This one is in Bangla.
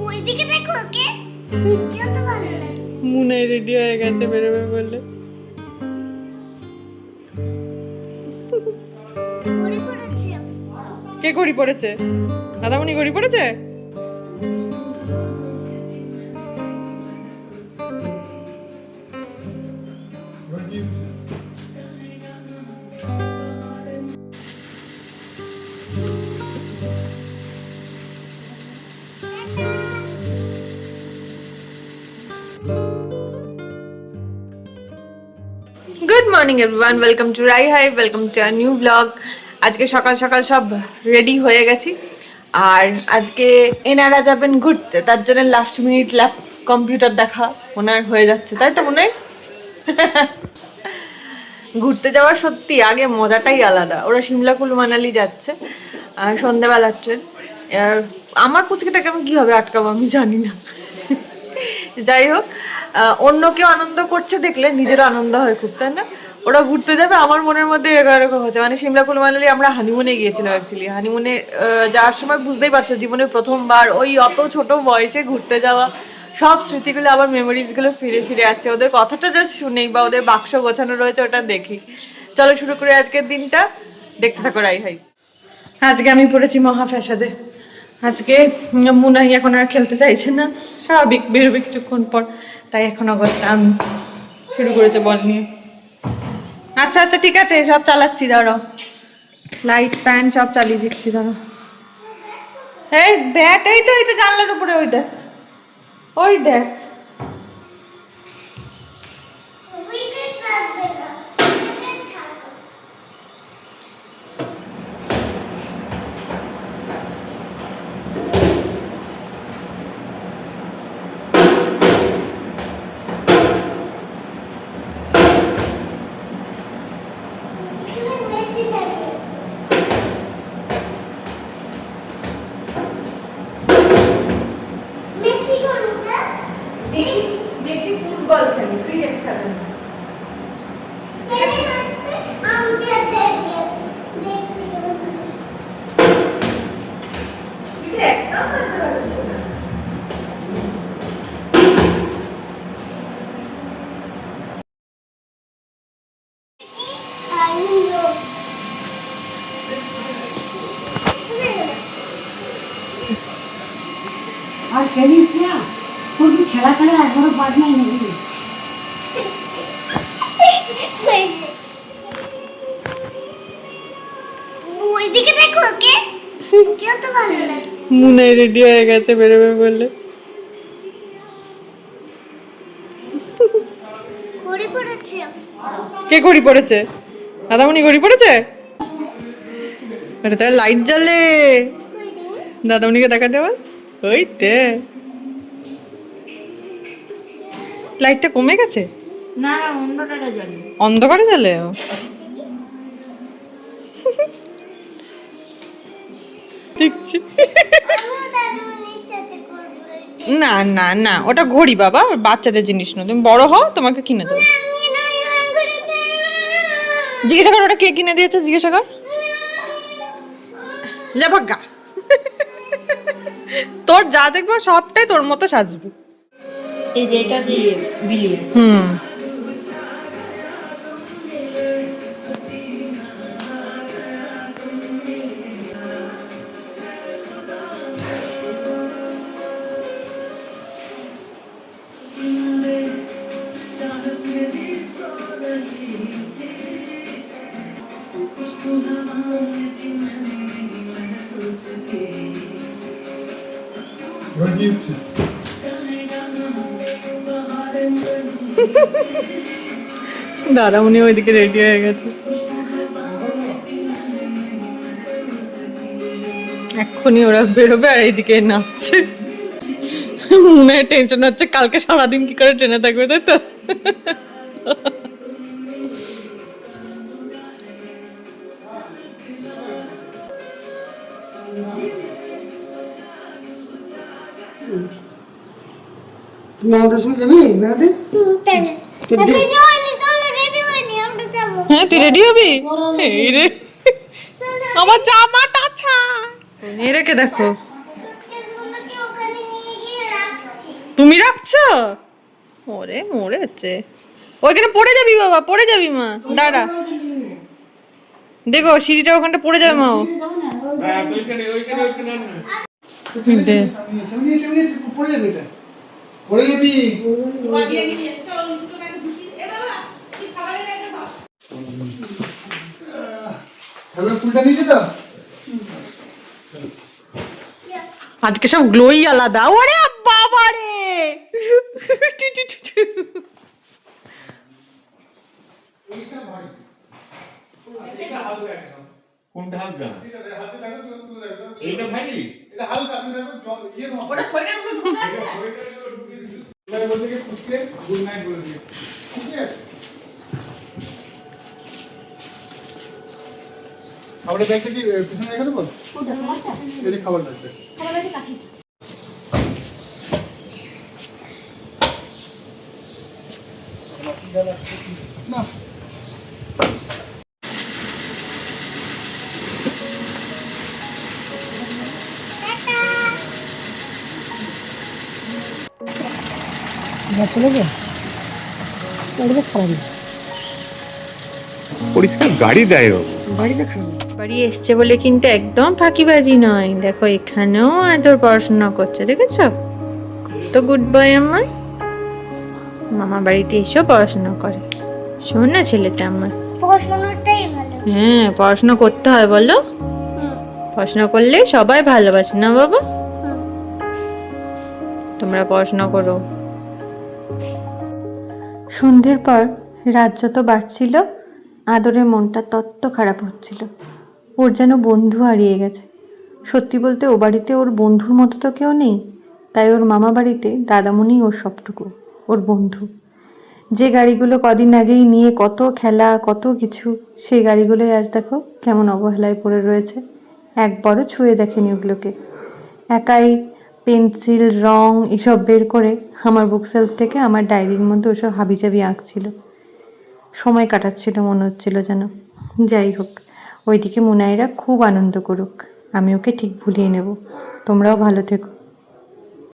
ওইদিকে দেখো ওকে, কত ভালো লাগে। মুনে রেডি হয়ে গেছে বেরোবে বলে। ঘড়ি পড়েছি। কে ঘড়ি পড়েছে? দাদামণি ঘড়ি পড়েছে? Good morning everyone, welcome to Rai hi, welcome to a new blog. আজকে সকাল সকাল সব রেডি হয়ে গেছি, আর আজকে এনারা যাবেন ঘুরতে, তার জন্য লাস্ট মিনিট ল্যাপ কম্পিউটার দেখা ওনার হয়ে যাচ্ছে, তাই তো মনে হয়। ঘুরতে যাওয়ার সত্যি আগে মজাটাই আলাদা। ওরা সিমলা কুলু মানালি যাচ্ছে, সন্ধ্যাবেলার ট্রেন। আমার পুচকেটাকে আমি কীভাবে আটকাবো আমি জানি না। যাই হোক, অন্য কেউ আনন্দ করছে দেখলে নিজেরও আনন্দ হয় খুব, তাই না? ওরা ঘুরতে যাবে, আমার মনের মধ্যে এরকম হচ্ছে। মানে সিমলা কুলু মানালি আমরা হানিমুনে গিয়েছিলাম অ্যাকচুয়ালি। হানিমুনে যাওয়ার সময় বুঝতেই পারছো, জীবনের প্রথমবার ওই অত ছোট বয়সে ঘুরতে যাওয়া, সব স্মৃতিগুলো আবার মেমোরিজগুলো ফিরে ফিরে আসছে। ওদের কথাটা জাস্ট শুনেই বা ওদের বাক্স গোছানো রয়েছে ওটা দেখি। চলো শুরু করে আজকের দিনটা, দেখতে থাকো রাই হাই। আজকে আমি পড়েছি মহা ফ্যাসাদে। আজকে মুনাই এখন আর খেলতে চাইছে না, স্বাভাবিক বেরোবে কিছুক্ষণ পর, তাই এখন অগত্যা শুরু করেছে বল নিয়ে। আচ্ছা আচ্ছা ঠিক আছে, সব চালাচ্ছি, দাঁড়াও, লাইট ফ্যান সব চালিয়ে দিচ্ছি, দাঁড়াও। এই দেখ, এই তো জানলার উপরে, ওই দেখ, ওই দেখ। মেসি ফুটবল খেলে, ক্রিকেট খেলে না। আর খেলিস না, তোর কি খেলা ছাড়া একবারও পাস নাই নাকি? ওইদিকে দেখো ওকে, কত ভালো লাগে। মুনে রেডি হয়ে গেছে বেরোবে বলে। ঘড়ি পড়েছি। কে ঘড়ি পড়েছে? দাদামণি ঘড়ি পড়েছে? আরে তাহলে লাইট জ্বলে, দাদামণিকে দেখাতে বল। ওই তে লাইটটা কমে গেছে, না না, অন্ধকারে জানি। অন্ধকারে জ্বলে। দেখছি। না না না, ওটা ঘড়ি বাবা, বাচ্চাদের জিনিস না। তুমি বড় হও, তোমাকে কিনে দেবো। জিজ্ঞাসা কর ওটা কে কিনে দিয়েছে, জিজ্ঞাসা কর। লেভাগা, তোর যা দেখবো সবটাই তোর মতো সাজবে। এই যে এটা দিয়ে বিলিয়ে। হুম, দাদামণি ওইদিকে রেডি হয়ে গেছে, এক্ষুনি ওরা বেরোবে আর এইদিকে নাচছে। মনে হয় টেনশন হচ্ছে কালকে সারাদিন কি করে ট্রেনে থাকবে, তাই তো। তুমি আমাদের সঙ্গে যাবি বেড়াতে? হ্যাঁ তুই রেডি হবি? এই রে আমার জামাটা ছা, নিয়ে রেখে দেখো। সুটকেসগুলোকে ওখানে নিয়ে গিয়ে রাখছি। তুমি রাখছো? ওরে মরেছে। ওইখানে পড়ে যাবি বাবা, পড়ে যাবি মা, দাঁড়া। দেখো সিঁড়িটা ওখানটা পড়ে যাবে মা। পড়ে যাবে এটা, পড়ে যাবি। ফুলটা নিয়েছে তো। আজকে সব গ্লোই আলাদা। ওরে বাবা রে, কোনটা হালকা? এইটা ভারী? এটা হালকা, আপনি দেখো ইয়ে না ওটা শরীরের উপরে ঢুকে আছে না, এবারে বলতে কি ফুটকে গুড নাইট বলে দিও, ঠিক আছে? খাবারের ব্যাগটা কি পিছনে রেখে দেবো? এই যে খাবার ব্যাগটা না। পরিষ্কার গাড়ি দেয় ও। বাড়ি এসছে বলে কিন্তু একদম ফাঁকিবাজি নয়। দেখো এখানেও আদর পড়াশোনা করছে, দেখেছো? কত গুড বয় আমার। মামা বাড়িতে এসেও পড়াশোনা করে। শোন না ছেলেটা আমার। পড়াশোনাটাই ভালো। হ্যাঁ, পড়াশোনা করতে হয় বলো। পড়াশোনা করলে সবাই ভালোবাসে না বাবা? তোমরা পড়াশোনা করো। সন্ধ্যের পর রাত যত বাড়ছিল, আদরের মনটা তত খারাপ হচ্ছিল। ওর যেন বন্ধু হারিয়ে গেছে। সত্যি বলতে ও বাড়িতে ওর বন্ধুর মতো তো কেউ নেই। তাই ওর মামা বাড়িতে দাদামণি ওর সবটুকু, ওর বন্ধু। যে গাড়িগুলো কদিন আগেই নিয়ে কত খেলা কত কিছু, সেই গাড়িগুলোই আজ দেখো কেমন অবহেলায় পড়ে রয়েছে। একবারও ছুঁয়ে দেখেনি ওগুলোকে। একাই পেন্সিল রং এসব বের করে আমার বুকসেলফ থেকে আমার ডায়েরির মধ্যে ওসব হাবিজাবি আঁকছিল। সময় কাটাচ্ছিল মনে হচ্ছিল যেন। যাই হোক, ওইদিকে মুনাইরা খুব আনন্দ করুক, আমি ওকে ঠিক ভুলিয়ে নেব। তোমরাও ভালো থেকো।